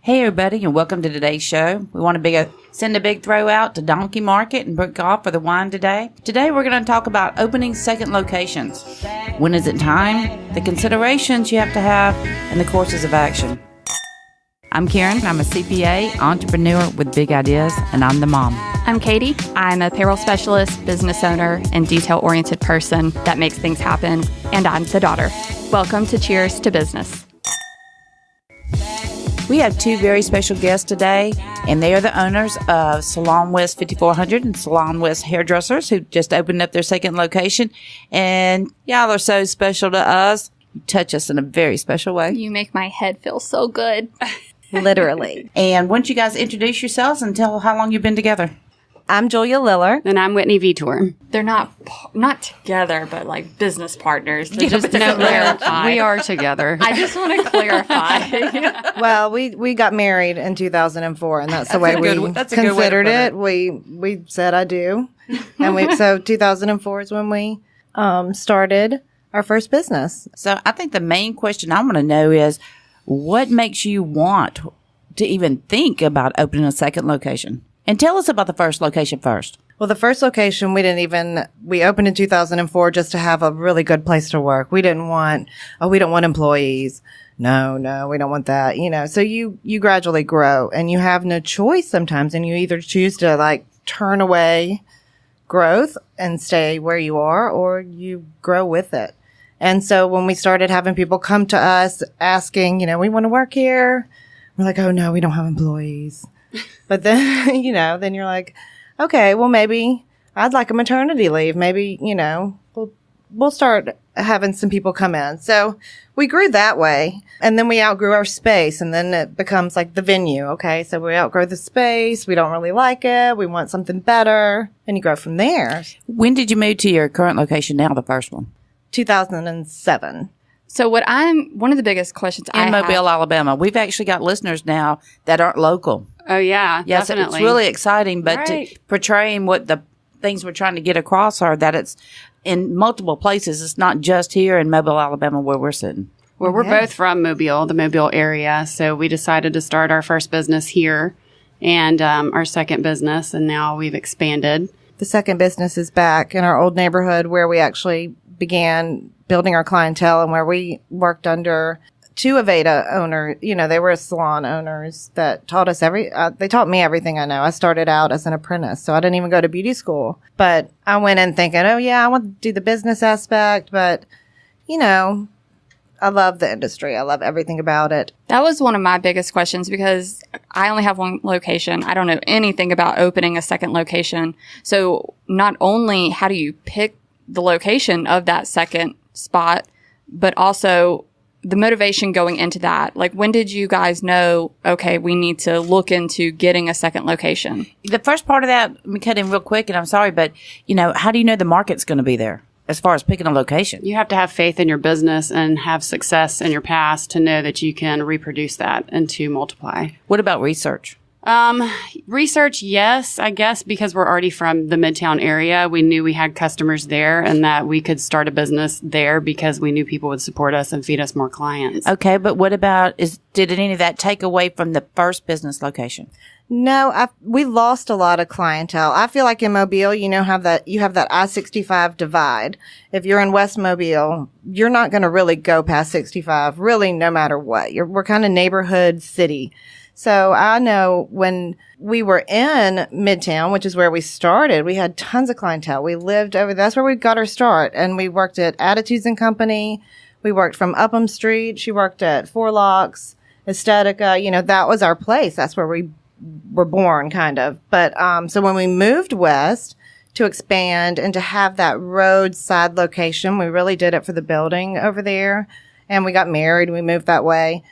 Hey everybody, and welcome to today's show. We want to send a big throw out to Donkey Market and Brook Golf for the wine today. Today we're going to talk about opening second locations. When is it time? The considerations you have to have and the courses of action. I'm Karen. I'm a CPA, entrepreneur with big ideas, and I'm the mom. I'm Cadie. I'm a payroll specialist, business owner, and detail-oriented person that makes things happen, and I'm the daughter. Welcome to Cheers to Business. We have two very special guests today, and they are the owners of Salon West 5400 and Salon West Hairdressers, who just opened up their second location. And y'all are so special to us. You touch us in a very special way. You make my head feel so good. Literally. And why don't you guys introduce yourselves and tell how long you've been together? I'm Julia Liller. And I'm Whitney Vittor. They're not together, but like business partners. Yeah, just to clarify. We are together. I just want to clarify. Well, we got married in 2004, and that's the way we considered it. We said I do, and so 2004 is when we started our first business. So I think the main question I want to know is, what makes you want to even think about opening a second location? And tell us about the first location first. Well, the first location, we opened in 2004 just to have a really good place to work. We don't want employees. No, we don't want that. So you gradually grow and you have no choice sometimes. And you either choose to turn away growth and stay where you are, or you grow with it. And so when we started having people come to us asking, we want to work here. We're like, oh no, we don't have employees. But then, then you're like, okay, well, maybe I'd like a maternity leave. Maybe, we'll start having some people come in. So we grew that way. And then we outgrew our space. And then it becomes like the venue. Okay. So we outgrow the space. We don't really like it. We want something better. And you grow from there. When did you move to your current location now, the first one? 2007. So one of the biggest questions in Mobile, Alabama. We've actually got listeners now that aren't local. Oh, yeah, yes, definitely. It's really exciting, but right. Portraying what the things we're trying to get across are that it's in multiple places. It's not just here in Mobile, Alabama, where we're sitting. Well, we're both from Mobile, the Mobile area, so we decided to start our first business here and our second business, and now we've expanded. The second business is back in our old neighborhood where we actually began building our clientele and where we worked under two Aveda owners. They were salon owners that taught us they taught me everything I know. I started out as an apprentice, so I didn't even go to beauty school. But I went in thinking, oh yeah, I want to do the business aspect, but I love the industry. I love everything about it. That was one of my biggest questions because I only have one location. I don't know anything about opening a second location. So not only how do you pick the location of that second spot, but also the motivation going into that. Like, when did you guys know, okay, we need to look into getting a second location? The first part of that, let me cut in real quick, and I'm sorry, but, how do you know the market's going to be there as far as picking a location? You have to have faith in your business and have success in your past to know that you can reproduce that and to multiply. What about research? Research, yes, I guess, because we're already from the Midtown area. We knew we had customers there and that we could start a business there because we knew people would support us and feed us more clients. Okay, but what about, did any of that take away from the first business location? No, we lost a lot of clientele. I feel like in Mobile, you have that I-65 divide. If you're in West Mobile, you're not going to really go past 65, really, no matter what. We're kind of neighborhood city. So I know when we were in Midtown, which is where we started, we had tons of clientele. We lived over there. That's where we got our start. And we worked at Attitudes and Company. We worked from Upham Street. She worked at Four Locks, Estetica. That was our place. That's where we were born, kind of. But so when we moved west to expand and to have that roadside location, we really did it for the building over there. And we got married. We moved that way.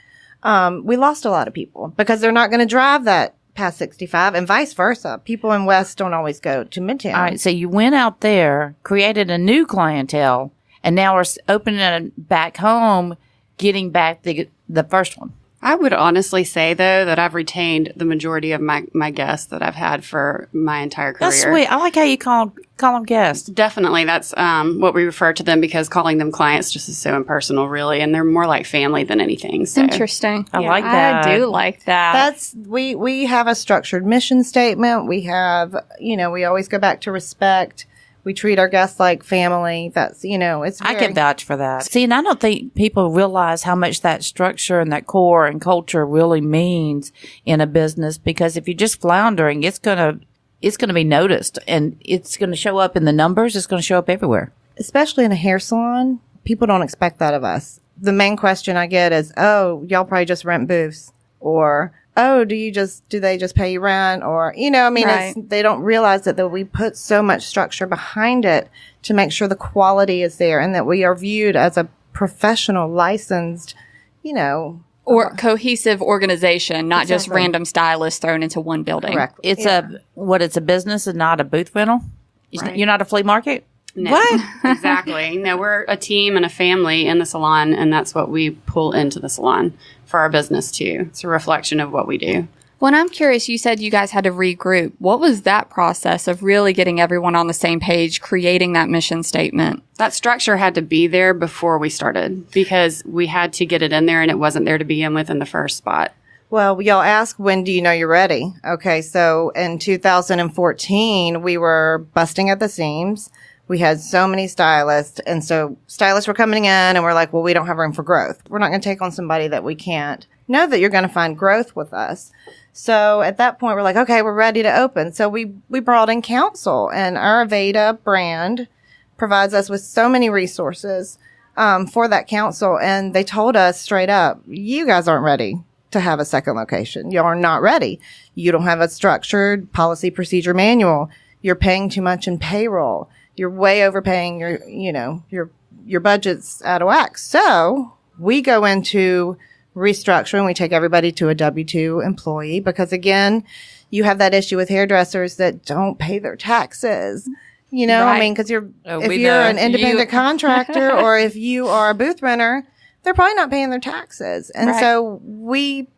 We lost a lot of people because they're not going to drive that past 65 and vice versa. People in West don't always go to Midtown. All right. So you went out there, created a new clientele, and now we're opening it back home, getting back the first one. I would honestly say, though, that I've retained the majority of my guests that I've had for my entire career. That's sweet. I like how you call call them guests. Definitely. That's what we refer to them, because calling them clients just is so impersonal, really. And they're more like family than anything. So. Interesting. I like that. I do like that. We have a structured mission statement. We have, we always go back to respect. We treat our guests like family. That's, it's I can vouch for that. See, and I don't think people realize how much that structure and that core and culture really means in a business, because if you're just floundering, it's going to be noticed, and it's going to show up in the numbers. It's going to show up everywhere. Especially in a hair salon, people don't expect that of us. The main question I get is, oh, y'all probably just rent booths, or, oh, do they just pay you rent? Or, Right. they don't realize that we put so much structure behind it to make sure the quality is there, and that we are viewed as a professional, licensed, or cohesive organization, not just Exactly. random stylists thrown into one building. correct. It's a business and not a booth rental. Right. You're not a flea market? No. What? Exactly. No, we're a team and a family in the salon, and that's what we pull into the salon for our business too. It's a reflection of what we do. Well, I'm curious, you said you guys had to regroup. What was that process of really getting everyone on the same page, creating that mission statement? That structure had to be there before we started, because we had to get it in there, and it wasn't there to begin with in the first spot. Well, y'all ask, when do you know you're ready? Okay, so in 2014, we were busting at the seams. We had so many stylists, and so stylists were coming in, and we're like, well, we don't have room for growth. We're not going to take on somebody that we can't know that you're going to find growth with us. So at that point, we're like, okay, we're ready to open. So we brought in counsel, and our Aveda brand provides us with so many resources for that counsel. And they told us straight up, you guys aren't ready to have a second location. You are not ready. You don't have a structured policy procedure manual. You're paying too much in payroll. You're way overpaying your budget's out of whack. So we go into restructuring. We take everybody to a W-2 employee, because again, you have that issue with hairdressers that don't pay their taxes. Right. Because if we you're know. an independent contractor or if you are a booth renter, they're probably not paying their taxes. And Right. so we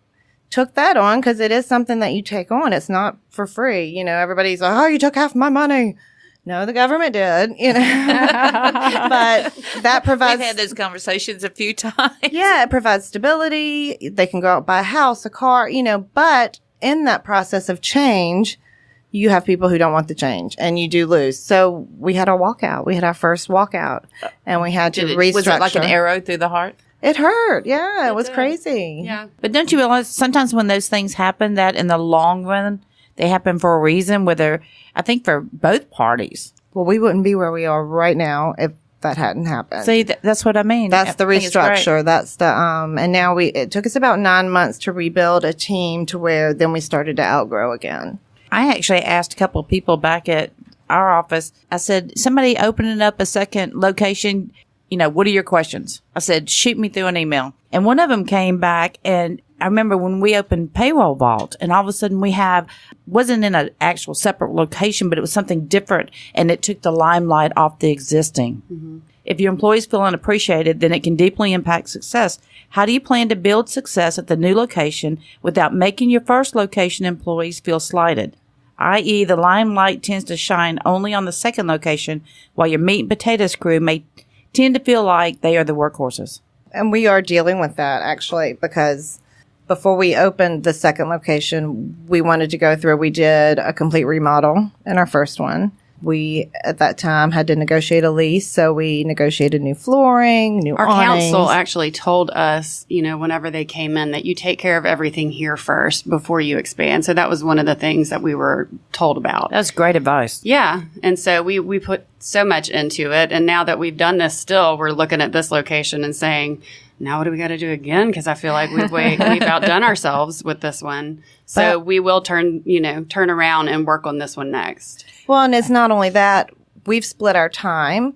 took that on, because it is something that you take on. It's not for free. Everybody's like, oh, you took half my money. No, the government did, but that provides. We've had those conversations a few times. Yeah, it provides stability. They can go out, buy a house, a car, but in that process of change, you have people who don't want the change, and you do lose. So we had our walkout. We had our first walkout, and we had to restructure. Was it like an arrow through the heart? It hurt. Yeah, it was crazy. Yeah. But don't you realize sometimes when those things happen, that in the long run, they happen for a reason, I think for both parties. Well, we wouldn't be where we are right now if that hadn't happened. See, that's what I mean. That's the I think it's great. restructure. That's the, and now it took us about 9 months to rebuild a team to where then we started to outgrow again. I actually asked a couple of people back at our office. I said, somebody opening up a second location, what are your questions? I said, shoot me through an email. And one of them came back, and I remember when we opened Payroll Vault, and all of a sudden wasn't in an actual separate location, but it was something different, and it took the limelight off the existing. Mm-hmm. If your employees feel unappreciated, then it can deeply impact success. How do you plan to build success at the new location without making your first location employees feel slighted? I.e., the limelight tends to shine only on the second location, while your meat and potatoes crew may tend to feel like they are the workhorses. And we are dealing with that, actually, because before we opened the second location, we wanted to go through, we did a complete remodel in our first one. We, at that time, had to negotiate a lease, so we negotiated new flooring, new Our awnings. council actually told us, whenever they came in, that you take care of everything here first before you expand. So that was one of the things that we were told about. That's great advice. Yeah. And so we put so much into it. And now that we've done this still, we're looking at this location and saying, now what do we got to do again? Because I feel like we've outdone ourselves with this one. So we will turn around and work on this one next. Well, and it's not only that, we've split our time.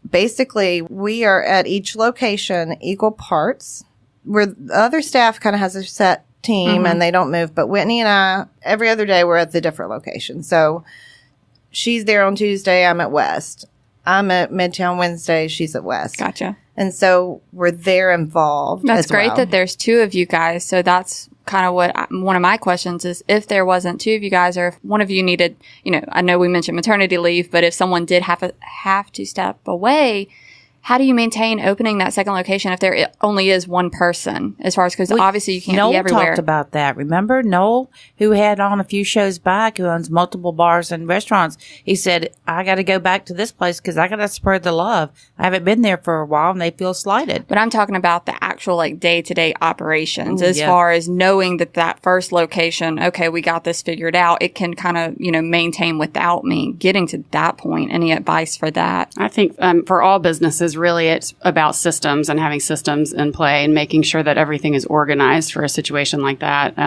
Basically, we are at each location equal parts, where the other staff kind of has a set team and they don't move. But Whitney and I, every other day, we're at the different location. So she's there on Tuesday, I'm at West. I'm at Midtown Wednesday, she's at West. Gotcha. And so they're involved. That's as great well. that there's two of you guys. So that's kind of one of my questions is if there wasn't two of you guys, or if one of you needed, I know we mentioned maternity leave, but if someone did have to step away, how do you maintain opening that second location if there only is one person? As far as, because obviously you can't Noel be everywhere. talked about that. Remember Noel, who had on a few shows back, who owns multiple bars and restaurants? He said, I got to go back to this place because I got to spread the love. I haven't been there for a while and they feel slighted. But I'm talking about the actual day-to-day operations as yeah. far as knowing that first location, okay, we got this figured out. It can kind of, maintain without me getting to that point. Any advice for that? I think for all businesses, really, it's about systems and having systems in play and making sure that everything is organized for a situation like that.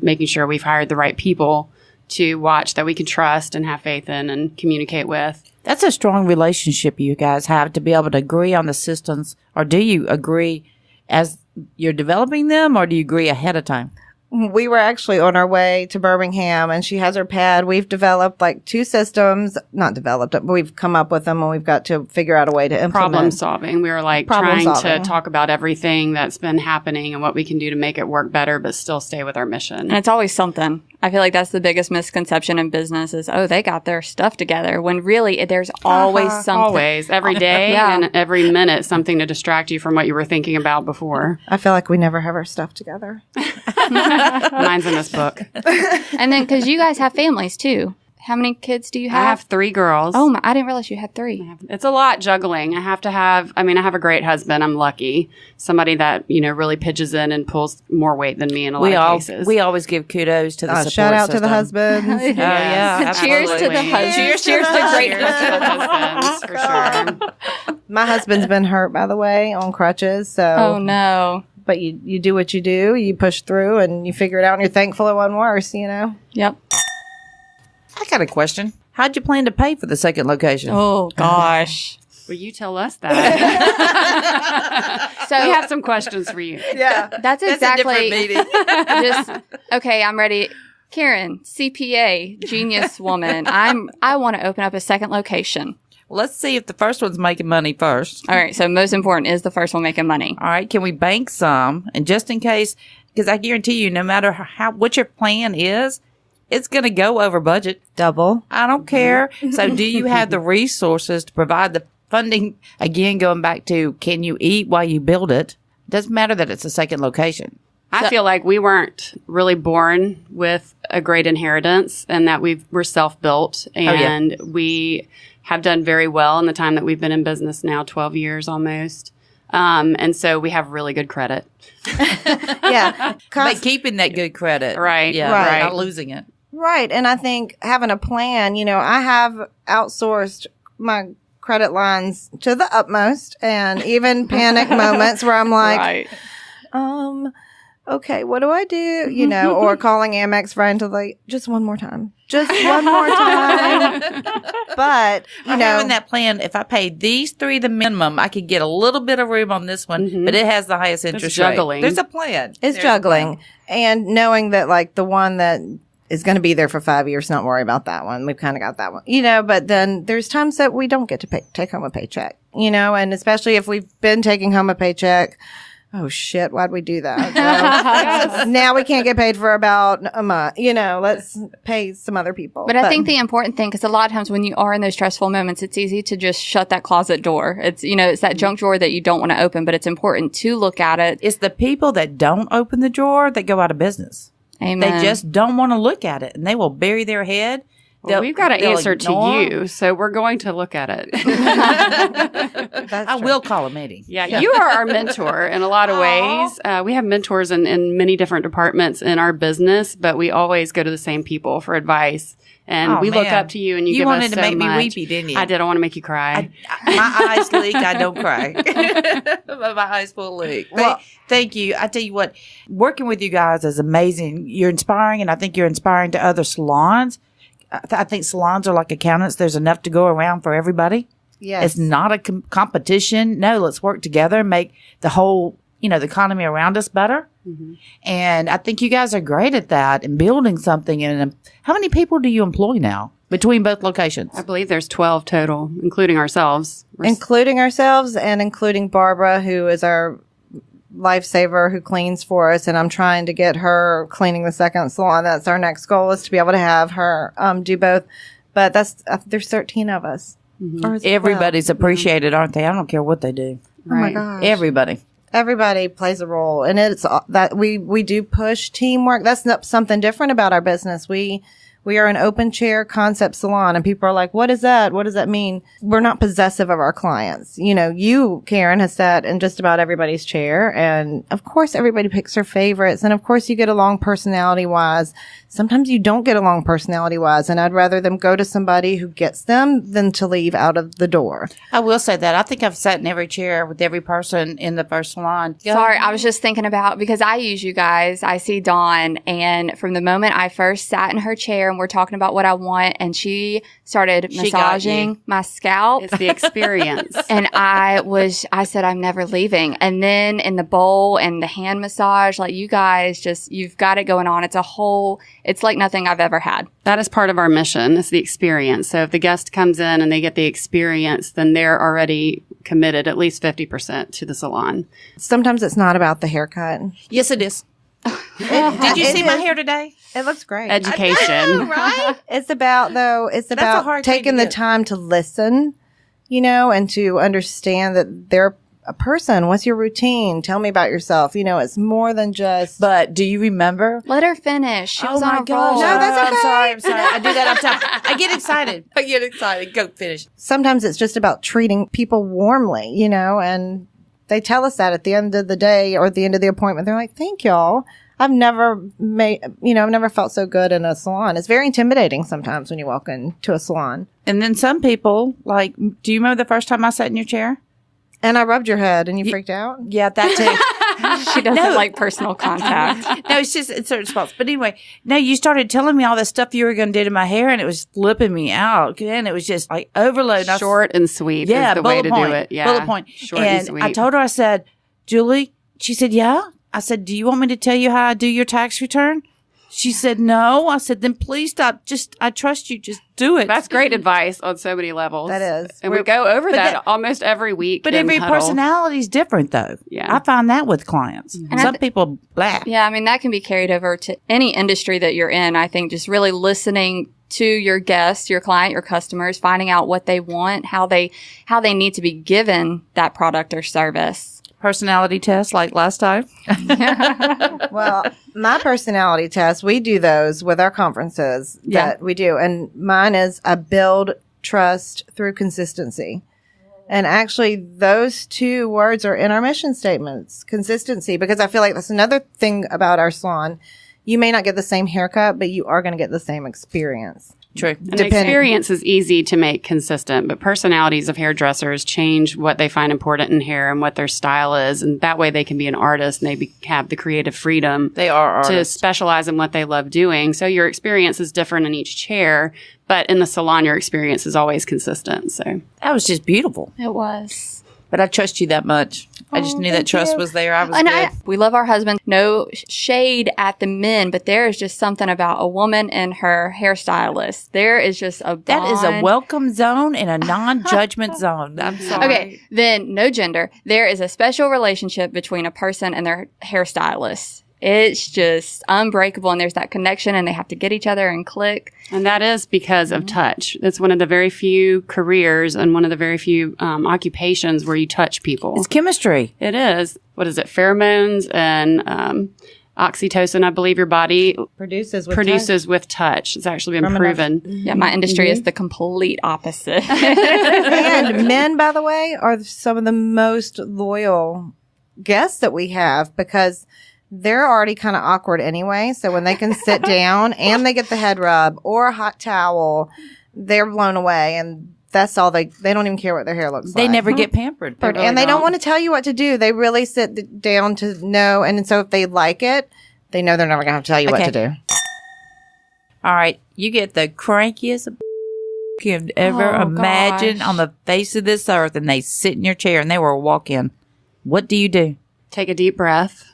Making sure we've hired the right people to watch that we can trust and have faith in and communicate with. That's a strong relationship you guys have to be able to agree on the systems. Or do you agree as you're developing them, or do you agree ahead of time? We were actually on our way to Birmingham, and she has her pad. We've developed like 2 systems, not developed, but we've come up with them, and we've got to figure out a way to implement. Problem solving. We were Problem trying solving. to talk about everything that's been happening and what we can do to make it work better, but still stay with our mission. And it's always something. I feel like that's the biggest misconception in business is, they got their stuff together. When really there's always something. Always, every day Yeah. and every minute, something to distract you from what you were thinking about before. I feel like we never have our stuff together. Mine's in this book. And then, because you guys have families too. How many kids do you I have? have 3 girls. Oh, I didn't realize you had 3. It's a lot juggling. I have a great husband. I'm lucky. Somebody that, really pitches in and pulls more weight than me in a lot of cases. We always give kudos to the support Shout out to the system. husbands. Oh, yeah. Cheers to the absolutely. husbands. Cheers to the greatness. Cheers to the husbands, for sure. My husband's been hurt, by the way, on crutches. So, Oh, no. but you do what you do. You push through, and you figure it out, and you're thankful it wasn't worse. Yep. I got a question. How'd you plan to pay for the second location? Oh, gosh. Will you tell us that? So We have some questions for you. Yeah. that's exactly meeting. just, okay, I'm ready. Karen, CPA, genius woman. I want to open up a second location. Let's see if the first one's making money first. All right. So most important is the first one making money. All right. Can we bank some? And just in case, because I guarantee you, no matter what your plan is, it's going to go over budget. Double. I don't care. So do you have the resources to provide the funding? Again, going back to, can you eat while you build it? Doesn't matter that it's a second location. I feel like we weren't really born with a great inheritance and that we're self-built and we have done very well in the time that we've been in business now, 12 years almost. And so we have really good credit. Yeah. But keeping that good credit. Right. Yeah. Right. Not losing it. Right. And I think having a plan, I have outsourced my credit lines to the utmost, and even panic moments where I'm like, okay, what do I do? Or calling Amex friend to just one more time. Just one more time. But, having that plan, if I paid these 3 the minimum, I could get a little bit of room on this one, but it has the highest interest juggling. rate. There's a plan. it's juggling. And knowing that the one that is going to be there for 5 years, not worry about that one. We've kind of got that one, but then there's times that we don't get to take home a paycheck, and especially if we've been taking home a paycheck. Oh shit, why'd we do that? Now we can't get paid for about a month. Let's pay some other people. But I think the important thing, because a lot of times when you are in those stressful moments, it's easy to just shut that closet door. It's, it's that junk drawer that you don't want to open, but it's important to look at it. It's the people that don't open the drawer that go out of business. Amen. They just don't want to look at it, and they will bury their head. Well, we've got an they'll answer ignore. to you, so we're going to look at it. That's I true. will call a meeting. Yeah, you are our mentor in a lot of ways. We have mentors in many different departments in our business, but we always go to the same people for advice. And we look man. up to you, and you give us wanted to so make much. me weepy, didn't you? I did. I want to make you cry. My eyes leak. I don't cry. But my eyes will leak. Well- Thank you. I tell you what, working with you guys is amazing. You're inspiring, and I think you're inspiring to other salons. I think salons are like accountants. There's enough to go around for everybody. Yes. It's not a competition. No, let's work together and make the whole, the economy around us better. Mm-hmm. And I think you guys are great at that and building something. And how many people do you employ now? between both locations? I believe there's 12 total, including ourselves. Including ourselves and including Barbara, who is our lifesaver who cleans for us. And I'm trying to get her cleaning the second salon. That's our next goal, is to be able to have her do both. But there's 13 of us. Or is it 12? Everybody's appreciated, aren't they? I don't care what they do. Oh my gosh. Everybody plays a role, and it's that we do push teamwork. That's not something different about our business. We are an open chair concept salon, and people are like, what is that? What does that mean? We're not possessive of our clients. You know, you, Karen, has sat in just about everybody's chair, and of course everybody picks their favorites, and of course you get along personality wise. Sometimes you don't get along personality wise, and I'd rather them go to somebody who gets them than to leave out of the door. I will say that. I think I've sat in every chair with every person in the first salon. Sorry, I was just thinking about, because I use you guys. I see Dawn, and from the moment I first sat in her chair and we're talking about what I want, and she started massaging my scalp. It's the experience. And I said, I'm never leaving. And then in the bowl and the hand massage, like, you guys you've got it going on. It's like nothing I've ever had. That is part of our mission. It's the experience. So if the guest comes in and they get the experience, then they're already committed at least 50% to the salon. Sometimes it's not about the haircut. Yes, it is. Did you see my hair today? It looks great. Education. Right? It's about taking the time to listen, and to understand that they're a person. What's your routine? Tell me about yourself. It's more than just. But do you remember? Let her finish. She was on a roll. No, that's okay. I'm sorry. I do that all the time. I get excited. Go finish. Sometimes it's just about treating people warmly, and they tell us that at the end of the day or at the end of the appointment. They're like, thank y'all. I've never felt so good in a salon. It's very intimidating sometimes when you walk into a salon. And then some people, like, do you remember the first time I sat in your chair? And I rubbed your head and you freaked out? Yeah, that too. She doesn't like personal contact. No, it's just in certain spots. But anyway, no, you started telling me all the stuff you were going to do to my hair, and it was flipping me out. And it was just like overload. Short and sweet is the way to do it. Yeah. Bullet point. Short and sweet. I told her, I said, Julie, she said, yeah. I said, do you want me to tell you how I do your tax return? She said, no. I said, then please stop. I trust you. Just do it. That's great advice on so many levels. That is. And we go over that almost every week. But every personality is different, though. Yeah. I find that with clients. And some people, blah. Yeah, I mean, that can be carried over to any industry that you're in. I think just really listening to your guests, your client, your customers, finding out what they want, how they need to be given that product or service. Personality test like last time. Well, my personality test, we do those with our conferences that we do. And mine is I build trust through consistency. And actually, those two words are in our mission statements, consistency, because I feel like that's another thing about our salon. You may not get the same haircut, but you are going to get the same experience. True. And experience is easy to make consistent, but personalities of hairdressers change what they find important in hair and what their style is. And that way they can be an artist and they have the creative freedom to specialize in what they love doing. So your experience is different in each chair, but in the salon, your experience is always consistent. So that was just beautiful. It was. But I trust you that much. I just knew that trust was there. I was good. We love our husband. No shade at the men, but there is just something about a woman and her hairstylist. There is just a bond. That is a welcome zone and a non-judgment zone. I'm sorry. Okay, then no gender. There is a special relationship between a person and their hairstylist. It's just unbreakable, and there's that connection, and they have to get each other and click. And that is because of touch. It's one of the very few careers and one of the very few occupations where you touch people. It's chemistry. It is. What is it? Pheromones and oxytocin, I believe your body produces with touch. It's actually been proven. Yeah, my industry is the complete opposite. And men, by the way, are some of the most loyal guests that we have because they're already kind of awkward anyway. So when they can sit down and they get the head rub or a hot towel, they're blown away. And that's all they don't even care what their hair looks like. They never get pampered. And they don't want to tell you what to do. They really sit down to know. And so if they like it, they know they're never going to have to tell you what to do. All right. You get the crankiest you could ever imagine on the face of this earth. And they sit in your chair and they were walking. What do you do? Take a deep breath.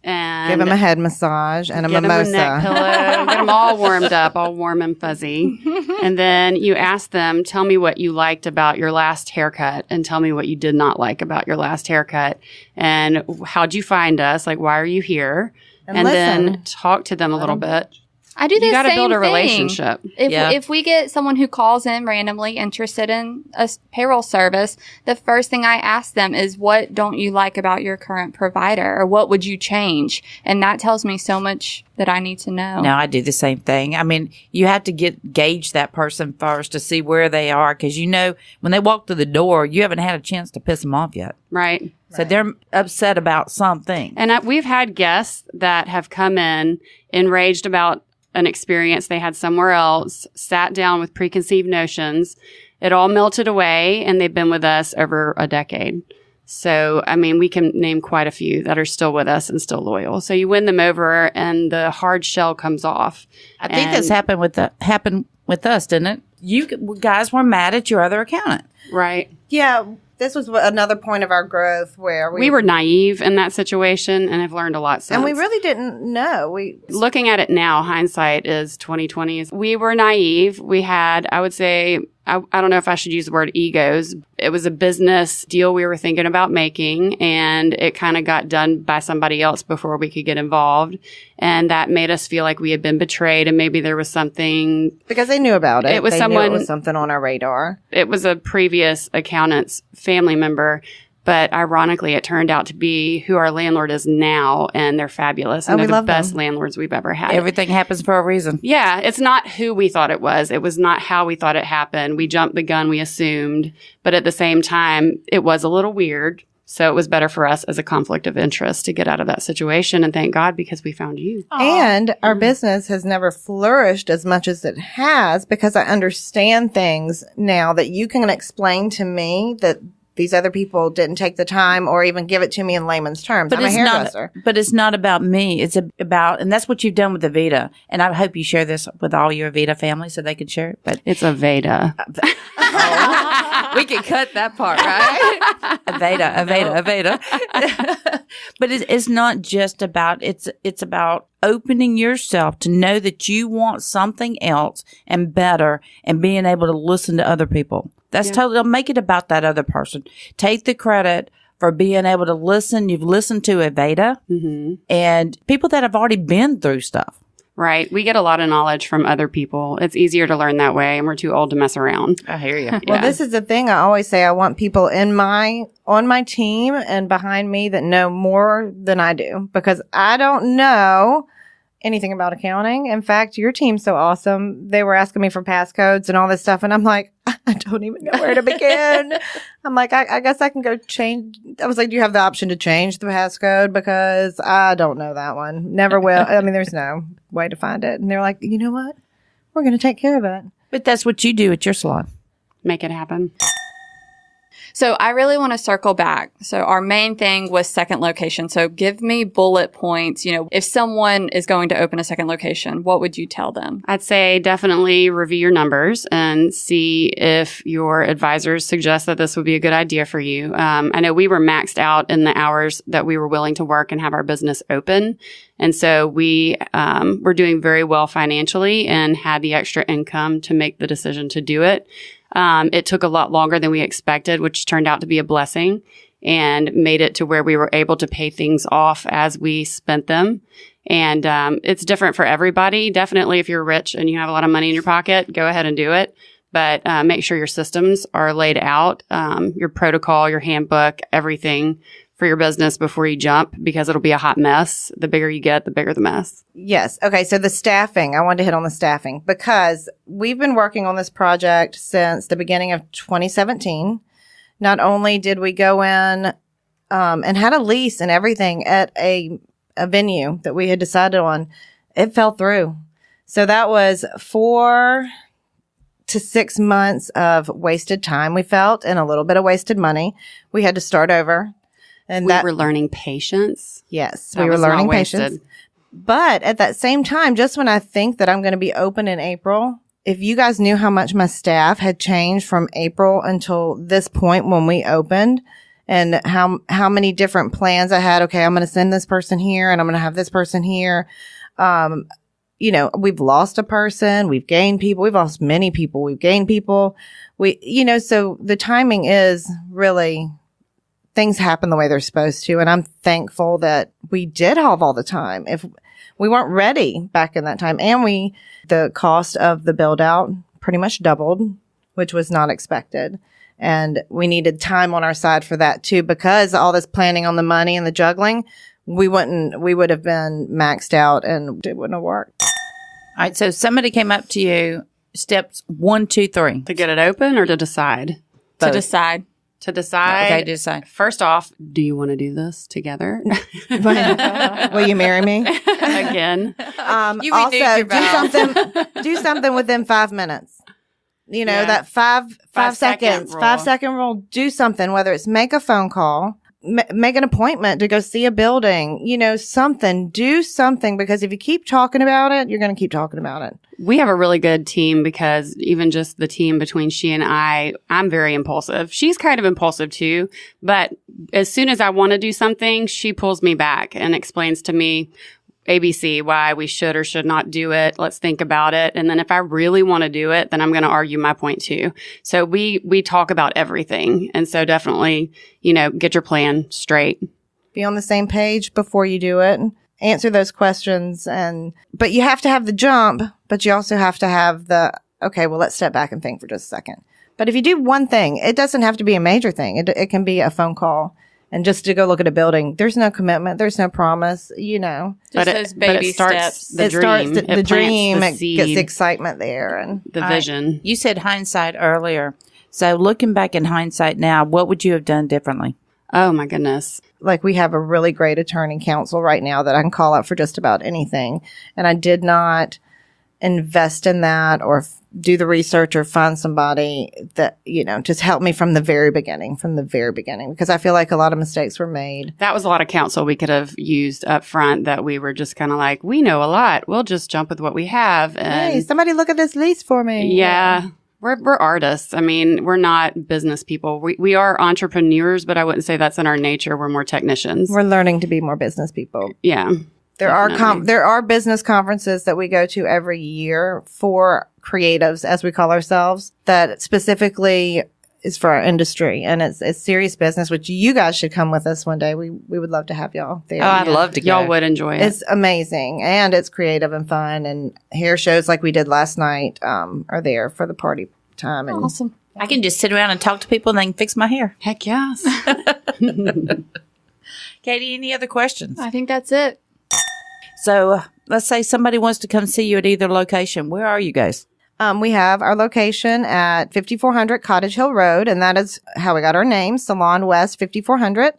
and Give them a head massage and a get mimosa. them a neck pillow, get them all warmed up, all warm and fuzzy. And then you ask them, tell me what you liked about your last haircut and tell me what you did not like about your last haircut. And how'd you find us? Like, why are you here? And then listen. talk to them a little bit. I do the You same got to build a thing. relationship. If we get someone who calls in randomly interested in a payroll service, the first thing I ask them is, what don't you like about your current provider, or what would you change? And that tells me so much that I need to know. No, I do the same thing. I mean, you have to gauge that person first to see where they are, because when they walk through the door, you haven't had a chance to piss them off yet. Right. So they're upset about something. And we've had guests that have come in enraged about an experience they had somewhere else, sat down with preconceived notions. It all melted away, and they've been with us over a decade. So, I mean, we can name quite a few that are still with us and still loyal. So you win them over, and the hard shell comes off. I think this happened with us, didn't it? You guys were mad at your other accountant. Right. Yeah, this was another point of our growth where We were naive in that situation and have learned a lot since. and we really didn't know. Looking at it now, hindsight is 2020. We were naive. We had, I would say, I don't know if I should use the word egos. It was a business deal we were thinking about making, and it kind of got done by somebody else before we could get involved. And that made us feel like we had been betrayed, and maybe there was something. Because they knew about it. It was They someone- knew it was something on our radar. It was a previous accountant's family member. But ironically, it turned out to be who our landlord is now, and they're fabulous. And we they're the love best them. landlords we've ever had. Everything happens for a reason. Yeah, it's not who we thought it was. It was not how we thought it happened. We jumped the gun, we assumed. But at the same time, it was a little weird. So it was better for us as a conflict of interest to get out of that situation. And thank God, because we found you. And our business has never flourished as much as it has, because I understand things now that you can explain to me that these other people didn't take the time or even give it to me in layman's terms. I'm a hairdresser. But it's not about me. It's about, and that's what you've done with Avita. And I hope you share this with all your Avita family so they can share it. But It's a Veda. we can cut that part, right? Avita. But it's not just about, it's about opening yourself to know that you want something else and better, and being able to listen to other people. That's totally, make it about that other person. Take the credit for being able to listen. You've listened to Avita and people that have already been through stuff. Right. We get a lot of knowledge from other people. It's easier to learn that way, and we're too old to mess around. I hear you. Well, this is the thing. I always say I want people on my team and behind me that know more than I do, because I don't know anything about accounting. In fact, your team's so awesome. They were asking me for passcodes and all this stuff, and I'm like, I don't even know where to begin. I'm like, I guess I can go change. I was like, do you have the option to change the passcode? Because I don't know that one. Never will. I mean, there's no way to find it. And they're like, you know what? We're going to take care of it. But that's what you do at your salon. Make it happen. So I really want to circle back. So our main thing was second location. So give me bullet points. If someone is going to open a second location, what would you tell them? I'd say definitely review your numbers and see if your advisors suggest that this would be a good idea for you. I know we were maxed out in the hours that we were willing to work and have our business open. And so we were doing very well financially and had the extra income to make the decision to do it. It took a lot longer than we expected, which turned out to be a blessing, and made it to where we were able to pay things off as we spent them. And it's different for everybody. Definitely, if you're rich and you have a lot of money in your pocket, go ahead and do it. But make sure your systems are laid out, your protocol, your handbook, everything for your business before you jump, because it'll be a hot mess. The bigger you get, the bigger the mess. Yes. Okay. So the staffing, I wanted to hit on the staffing, because we've been working on this project since the beginning of 2017. Not only did we go in and had a lease and everything at a venue that we had decided on, it fell through. So that was 4 to 6 months of wasted time, we felt, and a little bit of wasted money. We had to start over. And We were learning patience. Yes, That we were was not learning wasted. patience. But at that same time, just when I think that I'm going to be open in April, if you guys knew how much my staff had changed from April until this point when we opened, and how many different plans I had. Okay, I'm going to send this person here and I'm going to have this person here. You know, we've lost a person, we've gained people, we've lost many people, we've gained people. So the timing is really, things happen the way they're supposed to. And I'm thankful that we did have all the time. If we weren't ready back in that time, and the cost of the build out pretty much doubled, which was not expected. And we needed time on our side for that too, because all this planning on the money and the juggling, we would have been maxed out and it wouldn't have worked. All right. So somebody came up to you, steps 1, 2, 3. To get it open or to decide? To decide. To decide. Okay, decide. First off, do you want to do this together? Will you marry me? Again. You Also, renewed your vow. do something within 5 minutes. You know, Yeah. that 5 seconds, rule. 5-second rule. Do something, whether it's make a phone call, make an appointment to go see a building, you know, something, do something, because if you keep talking about it, you're going to keep talking about it. We have a really good team, because even just the team between she and I'm very impulsive. She's kind of impulsive too, but as soon as I want to do something, she pulls me back and explains to me ABC, why we should or should not do it. Let's think about it. And then if I really want to do it, then I'm going to argue my point too. So we talk about everything. And so definitely, you know, get your plan straight. Be on the same page before you do it. Answer those questions. But you have to have the jump, but you also have to have okay, well, let's step back and think for just a second. But if you do one thing, it doesn't have to be a major thing. It can be a phone call. And just to go look at a building, there's no commitment, there's no promise, you know. Just those baby steps. It starts the dream, the it seed, gets the excitement there. And the vision. You said hindsight earlier. So looking back in hindsight now, what would you have done differently? Oh my goodness. like we have a really great attorney counsel right now that I can call up for just about anything. And I did not invest in that or do the research or find somebody that, you know, just help me from the very beginning, because I feel like a lot of mistakes were made. That was a lot of counsel we could have used up front that we were just kind of like, we know a lot. We'll just jump with what we have. And Hey, somebody look at this lease for me. yeah. We're artists. I mean, we're not business people. We are entrepreneurs, but I wouldn't say that's in our nature. We're more technicians. We're learning to be more business people. Yeah. There definitely. there are business conferences that we go to every year for creatives, as we call ourselves, that specifically is for our industry, and it's serious business. Which you guys should come with us one day. We would love to have y'all there. Oh, I'd love to go. Y'all would enjoy it. It's amazing, and it's creative and fun. And hair shows like we did last night are there for the party time. And Awesome. I can just sit around and talk to people and they can fix my hair. Heck yes. Katie, any other questions? I think that's it. So let's say somebody wants to come see you at either location. Where are you guys? we have our location at 5400 Cottage Hill Road, and that is how we got our name, Salon West 5400.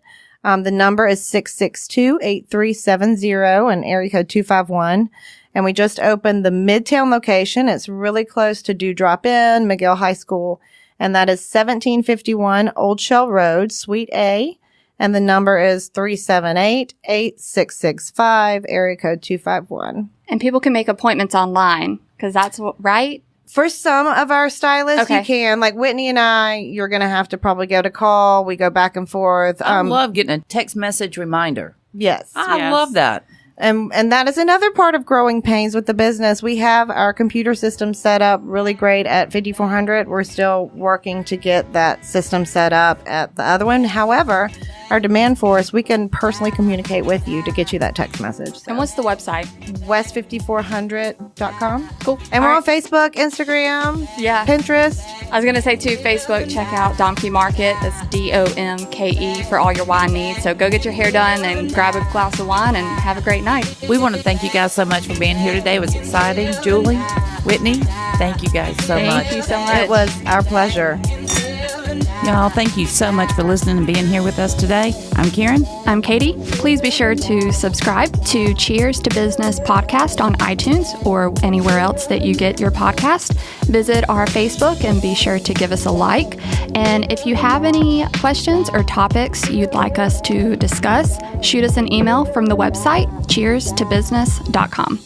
The number is 662-8370 and area code 251. And we just opened the Midtown location. It's really close to Dewdrop Inn, McGill High School. And that is 1751 Old Shell Road, Suite A. And the number is 378-8665, area code 251. And people can make appointments online because that's what, right? For some of our stylists, Okay. you can. Like Whitney and I, you're going to have to probably go to call. We go back and forth. I love getting a text message reminder. Yes. I Yes. love that. And that is another part of growing pains with the business. We have our computer system set up really great at 5400. We're still working to get that system set up at the other one. However, our demand for us, we can personally communicate with you to get you that text message. So, And what's the website? west5400.com. Cool. And we're All on Facebook, Instagram, Yeah. Pinterest. I was going to say too, Facebook, check out Donkey Market. That's DOMKE for all your wine needs. So go get your hair done and grab a glass of wine and have a great night. We want to thank you guys so much for being here today. It was exciting. Julie, Whitney, thank you guys so much. Thank you so much. It was our pleasure. Y'all, thank you so much for listening and being here with us today. I'm Karen. I'm Katie. Please be sure to subscribe to Cheers to Business podcast on iTunes or anywhere else that you get your podcast. Visit our Facebook and be sure to give us a like. And if you have any questions or topics you'd like us to discuss, shoot us an email from the website cheerstobusiness.com.